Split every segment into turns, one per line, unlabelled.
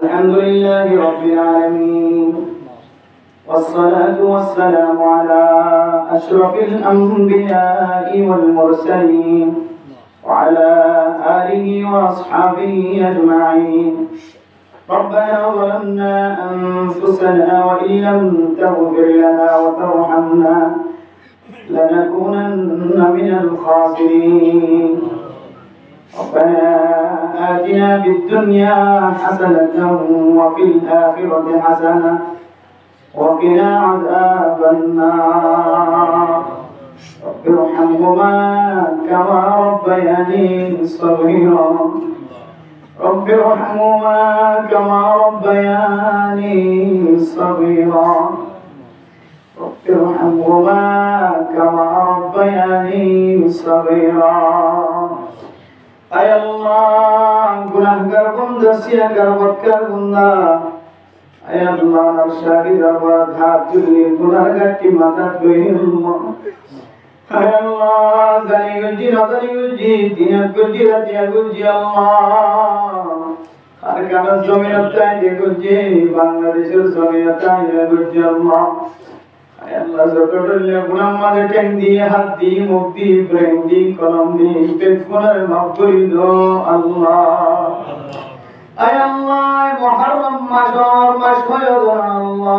الحمد لله رب العالمين، والصلاة والسلام على أشرف الأنبياء والمرسلين وعلى آله وأصحابه أجمعين. ربنا ظلمنا أنفسنا وإن لم تغفر لنا وترحمنا لنكونن من الخاسرين. ربنا آتنا في الدنيا حسنة وفي الآخرة حسنة وقنا عذاب النار. رب ارحمهما كما ربياني صغيرا. رب ارحمهما كما ربياني صغيرا. رب ارحمهما كما ربياني صغيرا. আয় আল্লাহ, গুনাহগার বান্দা সিয়াকার বদকার বান্দা, আয় আল্লাহ নরশাহিদ আবাদ হাত তুলে গুনাহগারটি মাথা ধুইল। আয় আল্লাহ, জানি গুজি না জানি গুজি, দিনাত গুজি রাতিয়া গুজি আল্লাহ, আর কান জমিনত তাই গুজি, বাংলাদেশের জমিনত তাই গুজি আল্লাহ। আল্লাহ যতটুকু গুনাহ মাঝে টেন দিয়ে হাত দিয়ে মুখ দিয়ে ব্রেন দিয়ে কলম দিয়ে বেগুনার মাফ করে দাও আল্লাহ। আয় আল্লাহ, মুহররম মাস হয় আল্লাহ,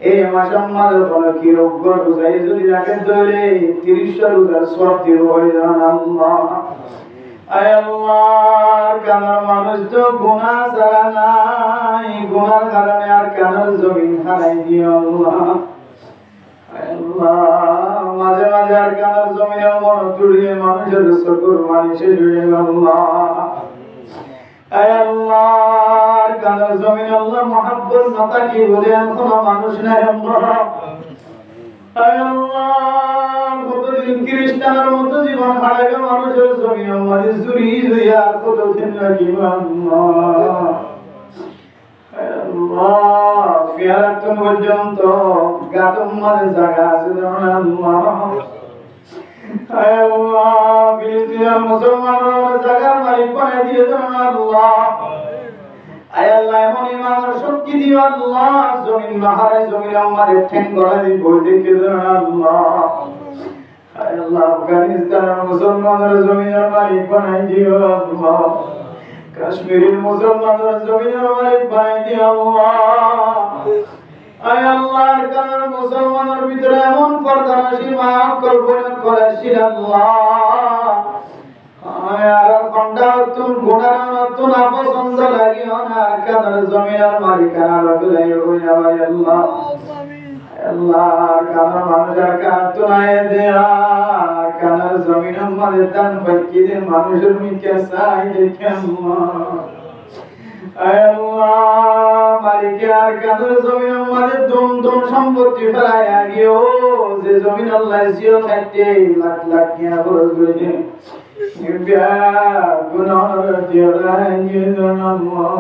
এই মাসের মাঝে বলে কি রোগ রোজাই যদি রাখে ধরে 30 রোজার সওয়াব দিব আল্লাহ। আয় আল্লাহ, কানার মানুষ তো গুনাহ ছাড়া নাই, গুনার কারণে আর কানার জমিন হারাই দিও আল্লাহ। আয় আল্লাহ, মাঝে মাঝে আর কানার জমিনের মন তুড়িয়ে মানুষের চকুর পানি শেষ হয়ে গেল আল্লাহ। আয় আল্লাহ, কানার জমিন আল্লাহ মহব্বত না থাকি বলে কোনো মানুষ নাই আল্লাহ। আয় আল্লাহ, কতদিন খ্রিস্টানের মতো জীবন হারাইবে মানুষের জমিন আমাদের চুরি চুরি আর কতদিন লাগিব আল্লাহ। আয় আল্লাহ, ফিয়ারাতন পর্যন্ত গাতম মাঝে জায়গা আছে আল্লাহ। আয় আল্লাহ, ফিলিস্তিনের মুসলমানরা জায়গার মালিক বানাই দিয়ে আল্লাহ। আয় আল্লাহ, এমন ইমানের শক্তি দিও আল্লাহ, জমিন মাহারায় জমিন আমাদের ঠ্যাং গড়া দিয়ে বই দেখে আল্লাহ। আয় আল্লাহ, আফগানিস্তানের মুসলমানের জমিনের মালিক বানাই দিও আল্লাহ। কাশ্মীরের মুসলমানের জমিনের মালিক বানাই দিও আল্লাহ। আয় আল্লাহ, কানার মুসলমানের ভিতরে এমন পর্দানাশীল মা কল্পনা করেছিল আল্লাহ। আয় আর খন্ডা তুন গুনাহ তুন আপছন্দ লাগিও না, কানার জমিনের মালিকানা লাগলাই হই আয় আল্লাহ। আল্লাহ, কানার মানুষের কাতুনায় দেয়া, কানার জমিনের মাঝে দান ফাঁকি দে মানুষের মিকে চাই দেখে আল্লাহ। আয় আল্লাহ, মালিকের আর কানার জমিনের মাঝে দুম দুম সম্পত্তি ফেলায় আগিও, যে জমিন আল্লাহ জিও থাকতে লাখ লাখ টাকা খরচ করে নিব্যা গুনাহর দিওলাই আল্লাহ।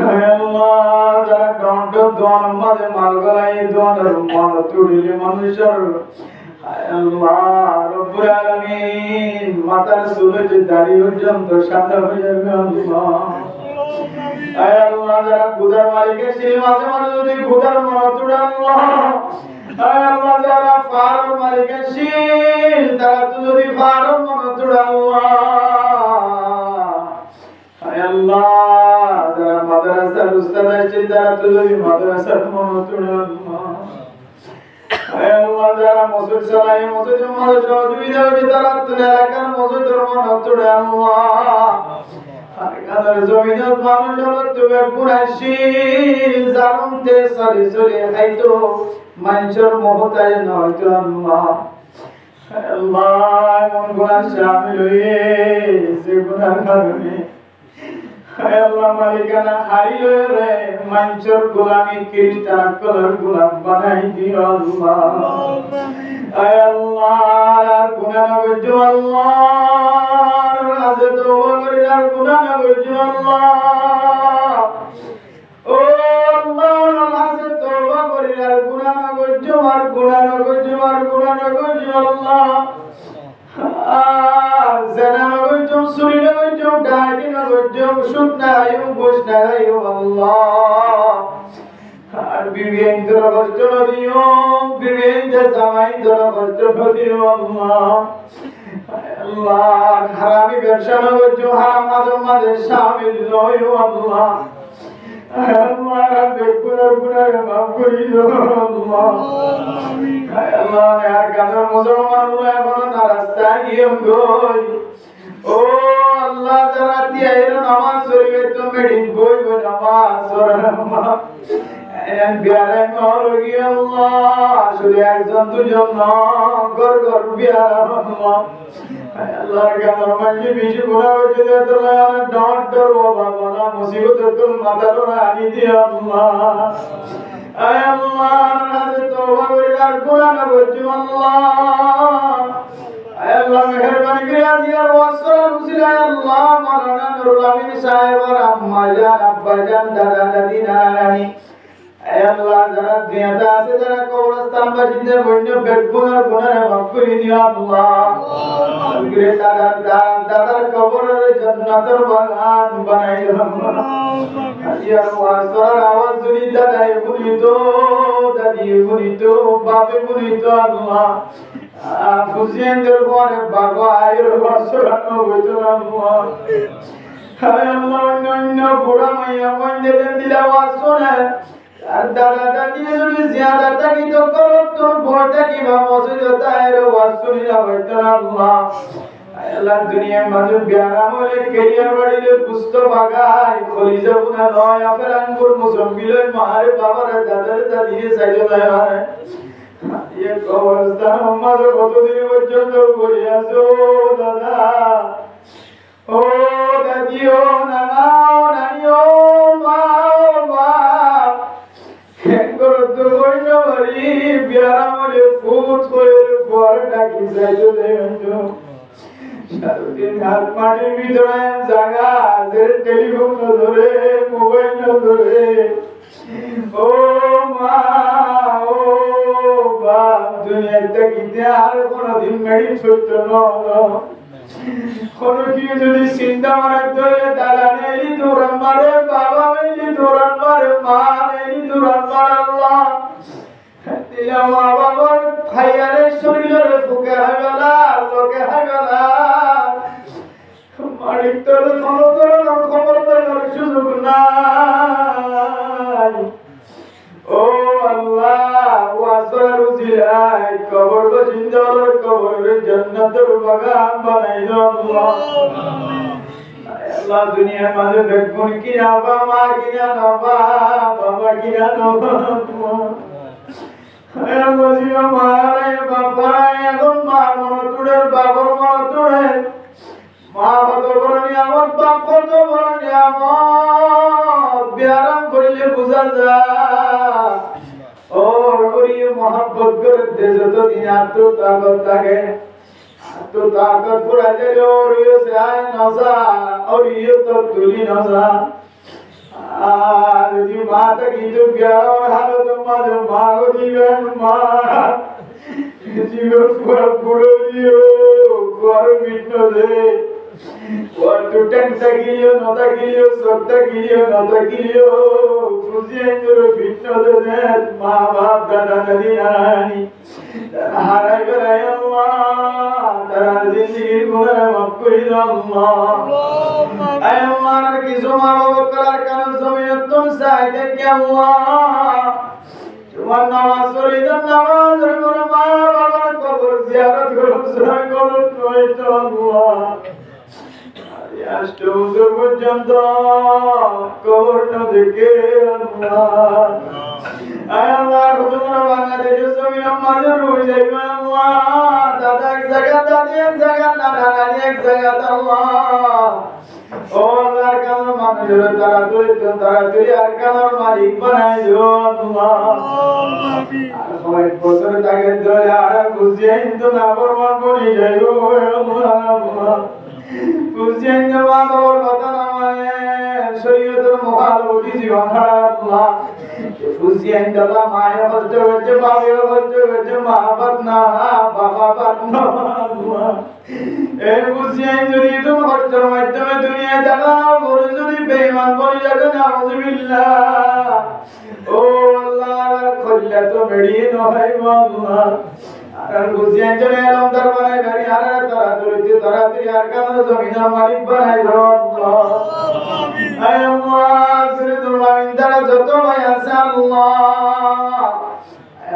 আয় আল্লাহ, যারা দণ্ড দোয়ান মাঝে মাল গলাই দোয়ানের মাল তুড়িলে মানুষের, আয় আল্লাহ রব্বুল আলামিন মাথার চুলের দাড়ি পর্যন্ত সাদা হয়ে যাবে আল্লাহ। আয় আল্লাহ, যারা ক্ষুধার মালিকের সেই মাঝে মাঝে যদি ক্ষুধার মাল তুড়ে আল্লাহ। আয় আল্লাহ, যারা ফারুর মালিকের সেই তারা তো যদি ফারুর মাল তুড়ে আল্লাহ। আয় আল্লাহ, যারা মাদ্রাসার উস্তাদ আছে তারা তো যদি মাদ্রাসার মাল তুড়ে আল্লাহ। আয় আল্লাহ, যারা মসজিদ চালায় মসজিদের মাঝে সহযোগিতা হচ্ছে তারা তো এলাকার মসজিদের মাল তুড়ে আল্লাহ। কানার জমিনের মানুষ হলো তুমি কুরাইশিল, জানতে সরি সরি খাইতো মানুষের মহতাজ নয়তো আল্লাহ। আল্লাহ, এমন গুনাহ শামিল হয়ে যে গুনার কারণে আয় আল্লাহ মালিকানা হারিয়ে রে মানুষের গোলামি খ্রিস্টান কলার গোলাম বানাই দিও আল্লাহ। আয় আল্লাহ, গুনাহ করছো আল্লাহ, রাজে তওবা করে আর গুনাহ করছো আল্লাহ। ও আল্লাহ, রাজে তওবা করে আর গুনাহ করছো আর গুনাহ করছো আর গুনাহ করছো আল্লাহ। জেনা করছো, চুরি করছো, ডাকাতি করছো, সুখ নাই ঘুষ নাই আল্লাহ আর বিবেন তোরা কষ্ট নদিও বিবেন জামাই তোরা কষ্ট নদিও আল্লাহ আল্লাহ হারামি ব্যবসা নগর হারাম মাঝে মাঝে শামিল নয় আল্লাহ আল্লাহ রাব্বে গুনার মাফ করে দাও আল্লাহ আল্লাহ আর কাদের মুসলমানগুলো এখন না রাস্তায় গিয়ে গই ও আল্লাহ যারা দিয়ে নামাজ পড়বে তো মেডিন বই নামাজ পড়া এন বিয়ারে মরগি আল্লাহ শুধু একজন দুজন না ঘর ঘর বিয়ারা আল্লাহ আল্লাহর কাছে মাঝে বেশি গুনাহ হচ্ছে তোরা ডট ডর বাবা না মুসিবত কল মাথার আনি দিয়ে আল্লাহ আয় আল্লাহর কাছে তওবা করে আর গুনাহ না করছি আল্লাহ আয় আল্লাহ মেহেরবানি করে আজিয়ার ওয়াসর উসিলা আল্লাহ মাওলানা নুরুল আমিন সাহেব আর আম্মা জান আব্বা জান দাদা দাদি নানা নানি আল্লাহ যারা দুনিয়াতে আছে যারা কবরস্থান বাসিন্দা বন্য বেগুনার গুনাহে মাফ করে দিও আল্লাহ আমিরে দাদার কবরের জান্নাতের বাগান বানাই দাও আজিয়ার ওয়াসর আওয়াজ শুনি দাদাই শুনিতো দাদি শুনিতো বাপে শুনিতো আল্লাহ ফুজিয়েন্দের পরে বাবা আয়ের ওয়াসর হইতো আল্লাহ হায় আল্লাহ অন্য বুড়া মাইয়া মন্দিরে দিলা ওয়াজ শুনে আর দাদা দাদি যদি জিয়াদা থাকি তো করতন ভোরটা কি বা মসজিদে আয়ের ওয়াজ শুনি না হইতো আল্লাহ আল্লাহ দুনিয়ার মাঝে বিয়ারাম হলে কেরিয়ার বাড়িলে কুস্ত বাগায় খলিজা বুনা নয় আপেল আঙ্গুর মুসম্বিলে মারে বাবারে দাদারে দাদিরে সাইজো দেয় হয় এই কবরস্থান আমাদের কতদিন পর্যন্ত করে আছো দাদা ও দাদি ও নানা ও নানি ও মা করতো বইন বাড়ি বিয়ারাম হলে ফুট করে পর ডাকি সাইজো দেয় সারাদিন হাত মাটির ভিতরে জায়গা যে টেলিফোন না ধরে মোবাইল না ধরে ও মা ও বাপ দুনিয়াতে গিতে আর কোনদিন মেডিন সত্য কোনো কি যদি চিন্তা মারে ধরে দাদা নেই দৌড়ান মারে বাবা নেই দৌড়ান মারে মা নেই দৌড়ান মারে আল্লাহ দিলা মা বাবার খাইয়ারে শরীরের ফুকে হাগলা লোকে হাগলা মালিক তোর খবর দেওয়ার সুযোগ নাই ও আল্লাহ ওয়াসর উজিলাই কবর বাসিন্দার কবরের জান্নাতের বাগান বানাই দাও আল্লাহ আল্লাহ দুনিয়ার মাঝে বেগুন কিনা বাবা কিনা নবা বাবা কিনা নবা আল্লাহ জিয়া মারে বাবা এখন মা মনতুড়ের বাবার মনতুড়ের মা কত বড় নিয়ামত বাপ কত বড় নিয়ামত বিয়ারাম করিলে বুঝা যায় ও করিয়ে মহব্বত করে দে যতদিন আত্ম তাকত থাকে আত্ম তাকত পুরা যায় ওর ইয়ে সে আয় নজা ওর ইয়ে তো তুলি নজা আর যদি মা থাকি তো বিয়ার হালত মাঝে মা দিবেন মা জীবন পুরা পুরো দিও পুরো মিটন দে और तू टेंटा गिलियो नोता गिलियो सोता गिलियो नोता गिलियो फुजिए तेरे फिटनो दे माँ बाप दादा दादी नानी हाराई कराय अल्लाह तेरा जिंदगी गुनाह माफ कर दो अल्लाह ऐ अल्लाह किसो माँ बाप करार कानून समियत तुम साइड क्या हुआ তোমার নামাজ পড়ি দাও নামাজ পড়ো মা বাবার কবর জিয়ারত করো সরাই করো নয়তো আল্লাহ আষ্টৌদ পর্যন্ত কবর না দেখে আল্লাহ আয় আল্লাহ তোমার বাংলাদেশের জমি আমাদের রয়ে যাইবে আল্লাহ দাদা এক জায়গা দাদি এক জায়গা নানা নানি এক জায়গা আল্লাহ ও আল্লাহর কালাম মানুষের তাড়াতাড়ি আর কালার মালিক বানাই দিও আল্লাহ আর কয়েক বছর তাকে ধরে আর বুঝিয়ে কিন্তু না প্রমাণ বনি যাইব আল্লাহ বুঝিয়ে মা বাবার কথা না মানে শরীয়তের মুখালবতি জীবন আল্লাহ ফুজি আল্লাহ মায়ের কষ্ট হচ্ছে বাবার কষ্ট হচ্ছে মা বাপ না বাবা বাপ না আল্লাহ এই ফুজি যদি তুমি কষ্টের মাধ্যমে দুনিয়ায় থাকা বড় যদি বেঈমান বনে যাবে নাউযুবিল্লাহ ও আল্লাহ খল্লা তো বেরিয়ে নয় আল্লাহ আর ফুজি জনে আলমদার বানাই গাড়ি আর তারা দরিদ্র তারা আর কান জমিনের মালিক বানাই দাও আল্লাহ আয় আল্লাহ জুরুল দ্বারা যত ভাই আছে আল্লাহ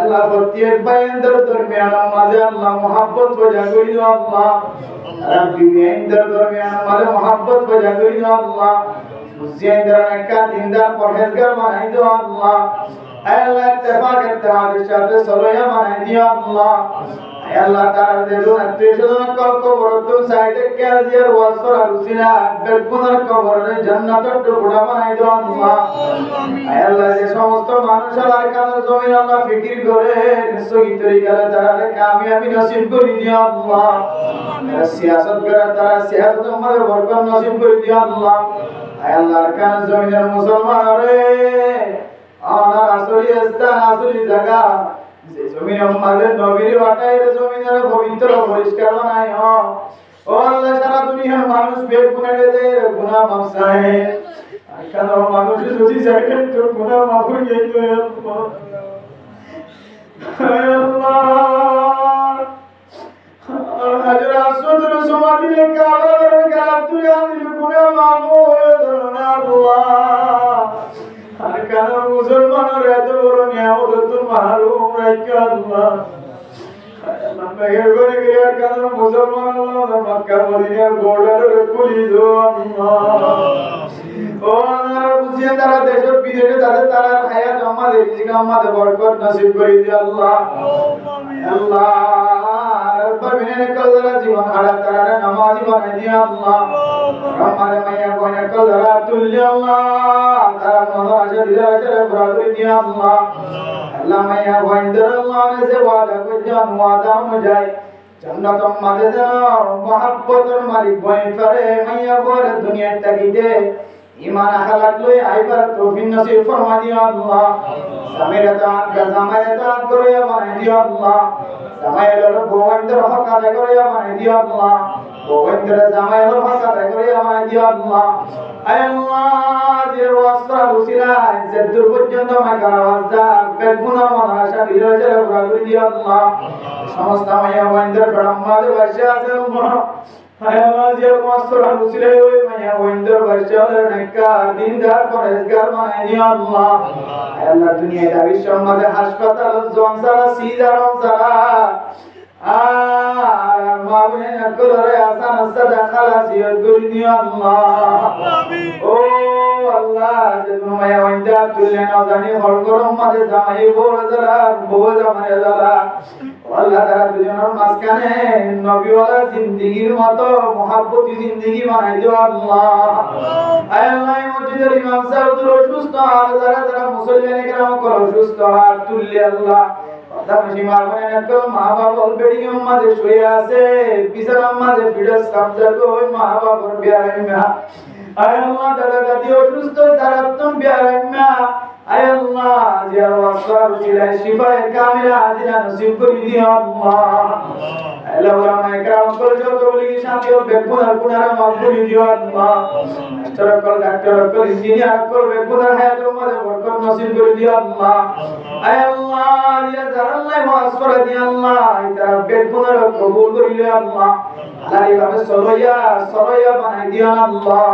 আল্লাহ প্রত্যেক ভাইয়ের দরমিয়ান মাঝে আল্লাহ মোহাব্বত পয়দা করে দাও আল্লাহ রাব্বি ভাইয়ের দরমিয়ান মাঝে মোহাব্বত পয়দা করে দাও আল্লাহ মুসলিমদের নেকা দিনদার পরহেজগার বানাই দাও আল্লাহ আল্লাহ ইত্তেফাক ইত্তেহাদের সাথে সলয়া বানাই দিও আল্লাহ আল্লাহ তাআলা দেরু আত্মীয়স্বজন কবর তুম সাইডে কাজিয়ার ওয়াসফর আলুসিনা বেগুনার কবরে জান্নাতের টুকরা বানাই দাও আল্লাহ আল্লাহ যে সমস্ত মানুষ আল্লাহর কাছে জমিন আল্লাহ ফিকির করে নিশ্চয়ই তরিকালে তারা কামিয়াবি নসিব করে দিও আল্লাহ সিয়াসত করে তারা সিয়াসত আমাদের বরকত নসিব করে দিও আল্লাহ আল্লাহর কাছে জমিনের মুসলমান রে আমার আসলি স্থান আসলি জায়গা যে জমিন আমাদের নবীর ওয়াটাইর জমিনের পবিত্র পরিষ্কার বানাই ও আল্লাহ সারা দুনিয়ার মানুষ বেগুনাহ গেছে গুনাহ মাফ চায় কেন মানুষ যদি চাইলে তো গুনাহ মাফ হয়ে যেত আল্লাহ আর হাজর আসওয়াদের সমাধিতে কাবার গালাত তুলে গুনাহ মাফ হয়ে গেল না আল্লাহ আর কেন মুসলমানের এত বড় নিয়ামত তুমি মাহরুম রাখো আল্লাহ মেঘের করে গিয়ে কেন মুসলমান আল্লাহ মক্কা মদিনার বর্ডারে খুলি দো আল্লাহ ও আল্লাহ বুঝিয়ে তারা দেশ বিদেশে তাদের তারা হায়াত আমাদের রিজিক আমাদের বরকত নসিব করে দিও আল্লাহ আল্লাহ রব্বানা কলরা জীবন হারা তারা নামাজি বানাই দিও আল্লাহ রহমানে মাইয়া কোনে কলরা তুল্লি আল্লাহ তারা মনো আশা দিলে আশা পুরা করে দিও আল্লাহ আল্লাহ মাইয়া ওয়াইন্দার আল্লাহ ने से वादा को जान वादा অনুযায়ী জান্নাতের মাঝে যেন মহব্বতের মালিক বনে করে মাইয়া বড় দুনিয়া তাকিতে ঈমান আখলাক লই আইবার তৌফিক নসিব ফরমা দিও আল্লাহ জামায়াত করে বানাই দিও আল্লাহ জামায়াতের গোবিন্দর হক আদায় করে বানাই দিও আল্লাহ গোবিন্দর জামায়াতের হক আদায় করে বানাই দিও আল্লাহ আয় আল্লাহ যে ওয়াসরা উসিলা ইজ্জতুর পর্যন্ত মাকার ওয়াজা বেগুনা মানহাসা দিলে জেরে পুরা করে দিও আল্লাহ সমস্ত মায়া গোবিন্দর ফরমাদে বর্ষা আছে আল্লাহ আয় আল্লাহ যে ওয়াসরা উসিলা ওই মায়া গোবিন্দর বর্ষা নেকা দিনদার পরহেজগার বানাই দিও আল্লাহ আয় আল্লাহ দুনিয়ায় দাবি সমাজে হাসপাতাল জনসারা সিজারন সারা মাবনে নকলরে আসান সাদা খালাসিয়ত করে দিও আল্লাহ ও আল্লাহ যে তুমি মায়া ওইন্দা তুললে না জানি হল গরম মাঝে জামাই বড় যারা বউ জামাই যারা আল্লাহ তারা দুজনের মাঝখানে নবীওয়ালা জিন্দেগির মতো মুহাব্বতি জিন্দেগি বানাই দিও আল্লাহ আয় আল্লাহ মসজিদের ইমাম সাহেব অসুস্থ আর যারা মুসল্লিয়ানে কেরাম করে অসুস্থ আর তুললে আল্লাহ দামশি মাগনে নকল মা বাবা বেড়ি মাঝে শুয়ে আছে বিছানার মাঝে ফিডস কামজা কই মা বাবার বিয়ারাইমা আয় আল্লাহ দাদা দাদি অসুস্থ যারা তুমি বিয়ারাইমা আয় আল্লাহ জিয়ার ওয়াসফার উসিলায় শিফায়ে কামিলা আজিলা নসিব করে দিও আল্লাহ আল্লাহ ওলামা ইকরাম করে যত বলি শান্তি ও বেগুনার গুনার মাফ করে দিও আল্লাহ ডাক্তার কল ইঞ্জিনিয়ার কল বেগুনার হায়াতের মাঝে বরকত নসিব করে দিও আল্লাহ আয় আল্লাহ ইয়া জারাল্লাহ ওয়াসফার দিও আল্লাহ ইতারা বেগুনার কবুল করিলে আল্লাহ আল্লাহ ভাবে সরয়া বানাই দিও আল্লাহ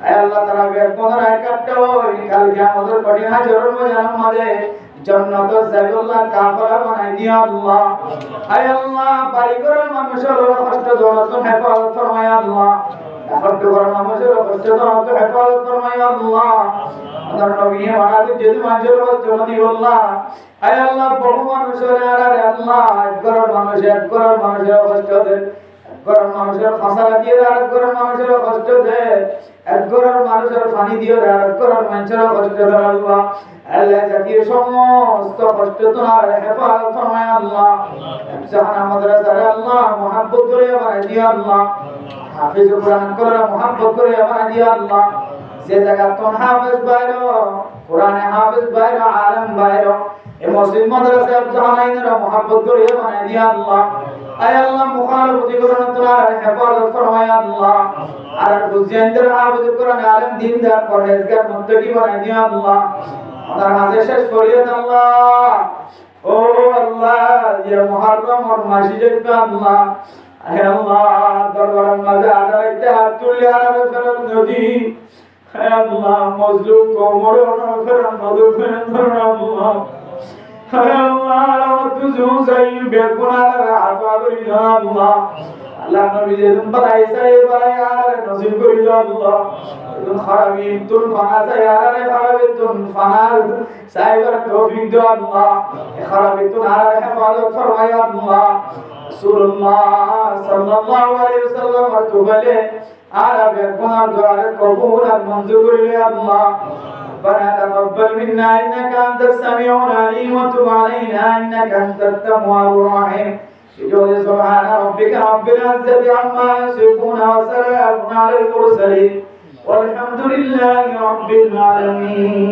আয় আল্লাহ তারা বেগুনার আয়াতটাও কাল কিয়ামতের কঠিন হাজরের মাঝে জান্নাত জায়গাল্লাহ কাফারা বানাই দিও আল্লাহ আয় আল্লাহ বাড়িঘরের মানুষের কষ্ট দৌলত হেফাজত ফরমায় আল্লাহ ঘরের মানুষের কষ্ট দৌলত হেফাজত ফরমায় আল্লাহ আমার নবী মহাদিব যদি মানুষের কষ্ট দিও আল্লাহ আয় আল্লাহ বহু মানুষের আরে আল্লাহ ঘরের মানুষের কষ্ট দেন ঘরের মানুষের ফাসালা দিয়ে আর ঘরের মানুষের কষ্ট দেয় এক ঘরের মানুষের পানি দিয়ে আর ঘরের মানুষের কষ্ট দেয় আল্লাহ আল্লাহ জাতির সমস্ত কষ্ট তোমার হেফাজত ফরমায় আল্লাহ জাহান মাদ্রাসার আল্লাহ মুহাব্বত করে বানাই দিও আল্লাহ হাফিজ কুরআন করে মুহাব্বত করে বানাই দিও আল্লাহ যে জায়গা তোন হাফেজ বাইরো কোরআনে হাফেজ বাইরো আলেম বাইরো এই মসজিদ মাদ্রাসা জাহানাইনরা মুহাব্বত করিয়ে বানাই দিয়া আল্লাহ আয় আল্লাহ মুখালফতি করুন তোমার হেফাজত ফরমায় আল্লাহ আর বুঝিয়ানদের হাফেজ কোরআন আলেম দিনদার পরহেজগার মুত্তাকি বানাই দিয়া আল্লাহ আমার হাতে শেষ করিয়ে আল্লাহ ও আল্লাহ যে মুহররম ওর মাসি দেখবে আল্লাহ আয় আল্লাহ দরবারের মাঝে আদারাইতে হাত তুলে আর ফেরত নদী আয় আল্লাহ মজলুম কোমরে ফেরত নদী ফেরত আল্লাহ আয় আল্লাহ তুজু যাইল বেগুনার আতা করি আল্লাহ আল্লাহ নবী যেদিন বানাই চাই বানাই আর নসিব করি আল্লাহ তুন খারাবিন তুন ফানা চাই আর খারাবিন তুন ফানার সাইবার তৌফিক দাও আল্লাহ খারাবিন তুন আর হেফাজত ফরমায় আল্লাহ রাসূলুল্লাহ সাল্লাল্লাহু আলাইহি ওয়াসাল্লাম তুবলে আর বেগুনার দোয়ারে কবুল আর মঞ্জুর করিলে আল্লাহ ربنا تقبل منا انك انت السميع العليم وتب علينا انك انت التواب الرحيم سبحان ربك رب العزة عما يصفون وسلام على المرسلين والحمد لله رب العالمين